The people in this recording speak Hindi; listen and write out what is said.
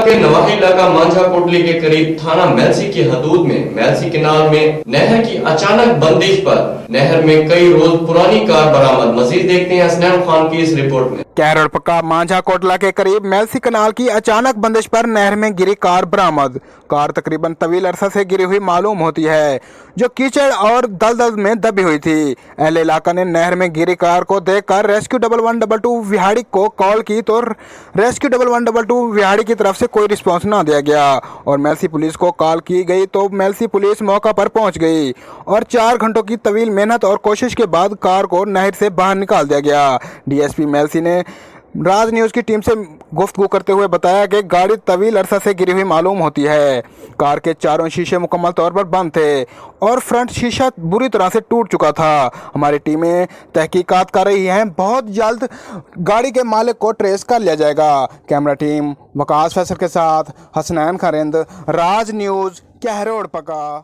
के नवाही इलाका मांझा कोटली के करीब थाना मेलसी की हदूद में मेलसी केनाल में नहर की अचानक बंदिश पर नहर में कई रोज पुरानी कार बरामद। मजीद देखते हैं हसनैन खान की इस रिपोर्ट में। कैरोड़ पक्का मांझा कोटला के करीब मेलसी कनाल की अचानक बंदिश पर नहर में गिरी कार बरामद। कार तकरीबन तवील अरसा से गिरी हुई मालूम होती है, जो कीचड़ और दलदल में दबी हुई थी। अहले इलाका ने नहर में गिरी कार को देखकर रेस्क्यू 1122 विहाड़ी को कॉल की, तो रेस्क्यू 1122 विहाड़ी की तरफ से कोई रिस्पॉन्स ना दिया गया और मेलसी पुलिस को कॉल की गई तो मेलसी पुलिस मौका पर पहुंच गई और 4 घंटों की तवील मेहनत और कोशिश के बाद कार को नहर से बाहर निकाल दिया गया। डीएसपी मेलसी ने राज न्यूज़ की टीम से गुफ्तगू करते हुए बताया कि गाड़ी तवील अरसा से गिरी हुई मालूम होती है। कार के चारों शीशे मुकम्मल तौर पर बंद थे और फ्रंट शीशा बुरी तरह से टूट चुका था। हमारी टीमें तहकीकात कर रही हैं, बहुत जल्द गाड़ी के मालिक को ट्रेस कर लिया जाएगा। कैमरा टीम वकास फैसल के साथ हसनैन खारिंद, राज न्यूज़, कैरोड़ पक्का।